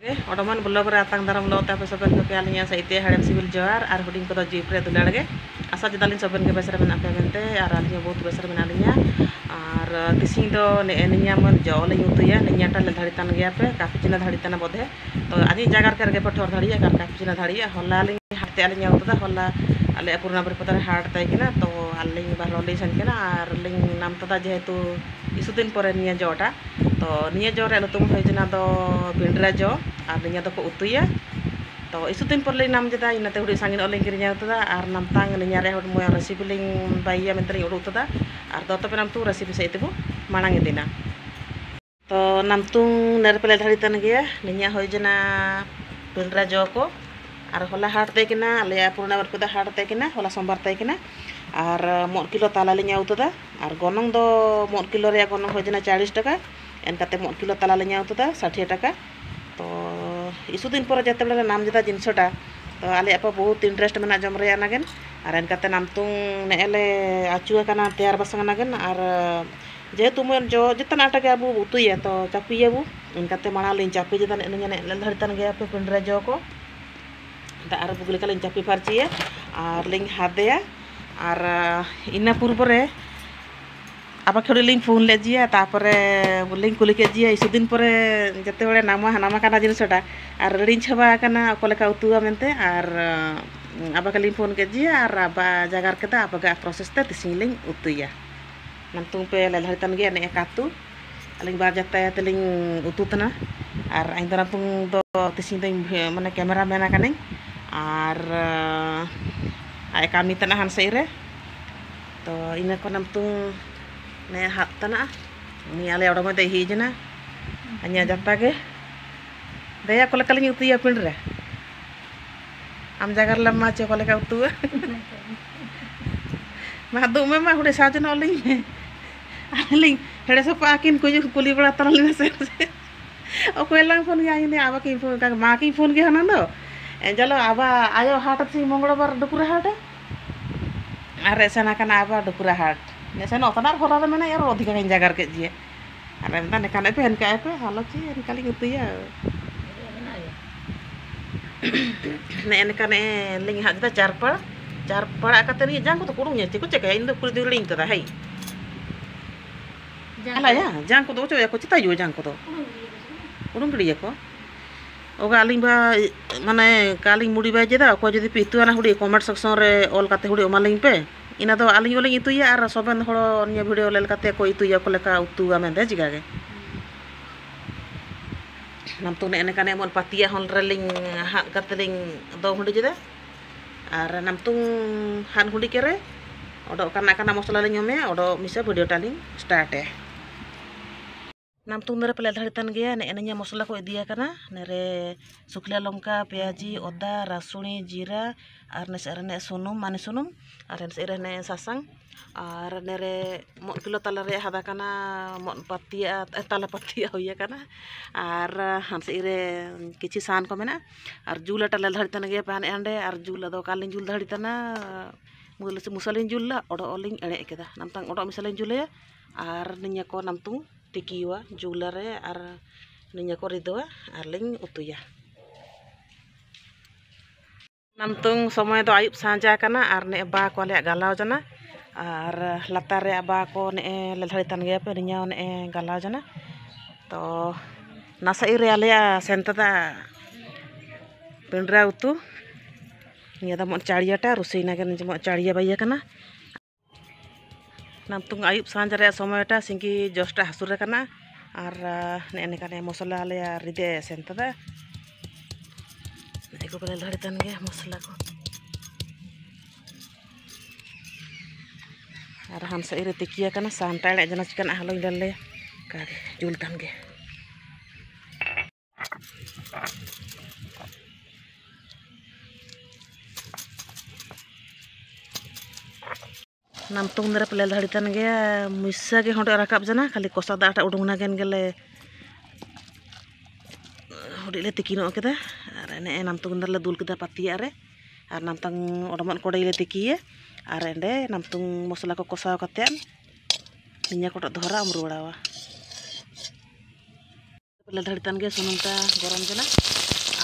Odoman blog re atang daram lo ta soben ko kalinya saite hadem sibil joar ar huding ko jip re dularge asa jidalin soben ke besar mena pamente ar alinya बहुत besar mena alinya ar tising do ne eninya mon jole yutu ya ninya ta le dhari tan gya pe kafi china dhari tan bodhe to ani jagar ke rege pathor dhari ya kar kafi china dhari ya holla ali hatte alinya utu holla ale purna berputar hard tai kina to aling baroli san kina ar ling nam ta jehetu isudin pore niya jota to niya jore lutum hojina do bindra jo ar niya do ko utuya to isudin porle nam jeda inate hudi sangin oleng kirinya utuda ar nam tang niya re hod moya recipe ling baiya mentri udu utuda ar do to penam tu recipe sa itu manang idina to nam tung ner pele dhari tan gya niya hojina bindra jo ko ar hola hard te kina ale purna berputar hard te kina hola sombar te kina আর মোট kilo তালালিnya utuda আর gonong do মোট kilo রে gonong hojina 40 টাকা এনকাতে মোট kilo তালালিnya utuda 60 টাকা তো isudin pore jete bele nam jeda jinsota to ale apa बहुत interest mena jom re anagen আর এনকাতে nam tung ne ele acu kana tayar basang anagen আর যেহেতু mon jo jitana টাকে abu utu ya to capi ya bu এনকাতে manalin capi jeda ne ne dharitan ge ape pindra jo ko ta ar bugule kalin capi farci ya ar ling hade ya আর ইনা পূর্বরে আবার খেলে link phone লেজিয়া তারপরে link কুলি Kezia ইসুদিন পরে যেতেবেলে নামা কানা জিনিসটা আর ring Chhaava কানা অকলেকা উতুয়া মেনতে আর আবার লিঙ্ক ফোন কেজিয়া আর আবার জাগার কেদা আবার প্রসেসতে তিসিং link উতুয়া nantung pe lalharitan ge ne katu aling bar jata teling ututna ar aing nantung do tising ding mane kamera mena kaning ar ay kami tanahan seire to ina ko namtung ne hat tana ni ale odo mo te hijna anya jatta ge daya kole kaling utu ya pindre am jagar lamma che kole ka utu ma du me ma hude sajana oling aling hede so pakin ko kuli bala taralina se o ko elang phone ga ini aba ki phone ka ma ki phone ge hanando jalo aba ayo hatat si mongolbar dukura hata are sana kana aba dukura hat ne sana otanar horada mena yar odhika kain jagar ke je are enta ne kana pe hen ka pe halo chi en kali gitu ya ne en kana ling hat ta charpa akate ni jang ko to kurung ye ko cek ya indo kuri ling ta hai ala ya jang ko to cho ya ko cita yo jang ko to kurung gidi ya ko oga aling ba mane kaling mudi ba jeda ko jodi pitu ana hudi comment section re ol kate hudi omaling pe ina do aling oling itu ya ar soben horo nya video lel kate ko itu ya ko leka utu amen de jiga ge nam tu ne kane mon patia hon reling hat kateling do hudi jeda ar nam tung han hudi kere odo kana mosala le nyome odo misa video taling start ya nam tung nere pele dharitan gya ne enanya mosla ko idia kana nere sukla longka peaji oda rasuni jira ar ne sunum mane sunum ar ne sasang ar nere mon kilo talare hada kana mon patia tala patia hoya kana ar han ire kichi san ko mena ar jula tala dharitan gya pan ande ar jula do kalin jul dharitana musalin julla odo oling ere keda nam tang odo misalin jule ar ninya ko nam tung tikiwa julare ar ninya ko ridoa ar ling utuya namtung somoy do ayub sanja kana ar ne ba ko le galaw jana ar latare ba ko ne lelharitan ge pe ninya ne galaw jana to nasa ire ale sentada pendra utu niya da mon chariata ruseina gen mo charia baya kana namtung ayub sanjare somoyta singi josta hasure kana ar ne kane mosala ale ride sentada eko bele dharitan ge mosala ko ar han sa ire tikia kana santai le jana chikan ahlo indale ka jultan ge namtung nere pele dharitan ge muissa ge honde rakap jana khali kosa da ata udungna gen gele hodi le tikino keda ar ne namtung nere le dul keda patia are ar namtang odamon kodai le tikie ar ende namtung mosla ko kosa katen ninya ko dhora amrudawa ले धड़तन के सुनुमता गरम जना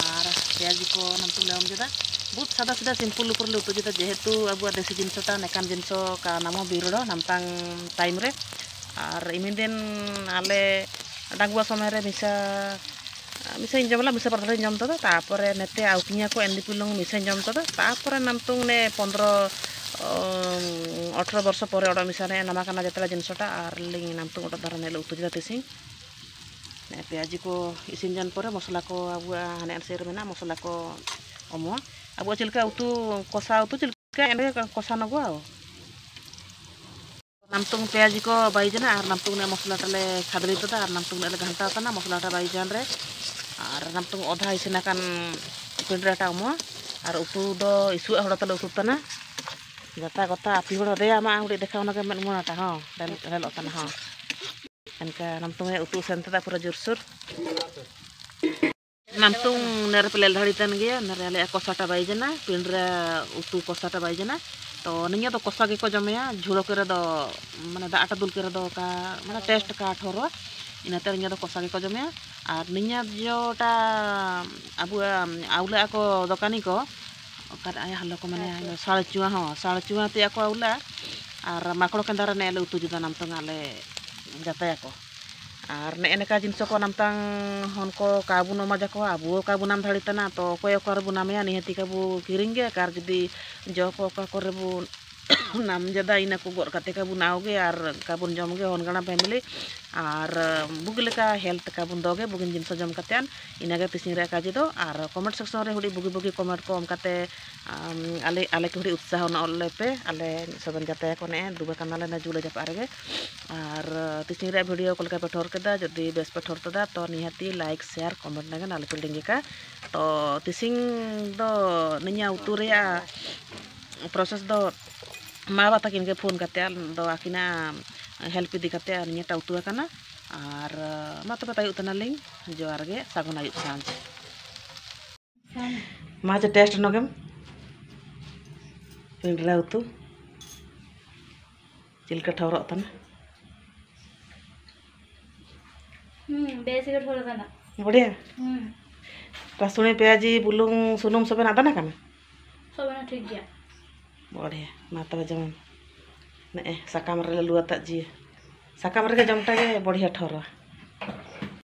और प्याज को नमतुम ले जेदा बहुत सादा सीधा सिंपल ऊपर ले उतु जेदा जेहेतु अब देसी जिनसटा नेकान जिनसो का नामो बिरुड़ो नामतांग टाइम रे और इमिन दिन आले डांगुआ समय रे मिसा जमला मिसा परदरे जम तदा तापरे नेते आउकिया को एंदी पिलंग मिसा जम तदा तापरे नामतुंग ने 15-18 वर्ष पर ओडा मिसा ने नामाकाना जतला जिनसटा और लिंग नामतुंग ओडा धरने ले उतु जेदा तिसिंग प्याज को इसिन जान पर मसला को अब हाने सेर में मसला को अमो अब चिलका उतु कषा उतु चिलका एंडे कषा नगो नामतुंग प्याज को बाईजना और नामतुंग ने मसला टाले खादली तदा और नामतुंग ने घंटा तना मसला टा बाईजान रे और नामतुंग अधा इसिना कान पिंडराटा अमो और उतु दो इसु हड़ा तले उतु तना जता गता आपी हड़ा रे आमा उडी देखा ओना के मन मोनाटा हां रेलो तना हां एनका नामतुंग उतु सेंता पूरा जोरसुर नामतुंग नर पेले धड़ी तन गया नर आले कसाटा बाईजना पिंडरा उतु कसाटा बाईजना तो निया तो कसा के को जमेया झुलो करे दो माने दाटा दुल करे दो का माने टेस्ट का ठोरो इनाते निया तो कसा के को जमेया और निया जोटा अबु आउला को दोकानी को कर आया हल्लो को माने साळचुआ ते को आउला और माकड़ो केंदारा ने उतु जुदा नामतुंग आले जाताया को और ने एनेका जिनस को नामतांग हन को काबु नमा जाको आबु काबु नाम धड़ी तना तो कोय को रबु नामया निहति काबु किरिंगे कार जदी जो को को रबु नाम जदा इना को गोर कते काबु नाओगे और काबु जमगे हनगणा फैमिली और बुगलेका हेल्थ काबु दोगे बुगिन जिनस जम कतेन इनागे तिसिंग रे काजी दो और कमेंट सेक्शन रे हुडी बुगी बुगी कमेंट को कते आले आले के हुडी उत्साह न ओले पे आले सबन जाते को ने दुबा कानाले ना जुले जप आरगे और तिसिंग रे वीडियो कल का पठोर केदा जदी बेस पठोर तदा तो निहाती लाइक शेयर कमेंट नगे नाले पिल्डिंग का तो तिसिंग दो निया उतु रे प्रोसेस दो मा बाता किन के फोन करते दो आकिना हेल्प इदी करते निया उतु काना और मा तो बताई उतना लिंग जोर गे सागुन आयु सांझ मा जे टेस्ट नगेम पिंडरा उतु चिलका ठौरो तना बेसिक ठौरो तना बढ़िया रसुणी प्याजी बुलुंग सुनुम सब ना दाना काना सब ठीक गया बढ़िया मा तबे जमन ने साकाम रे लुआता जी साकाम रे जमटा के बढ़िया ठौरो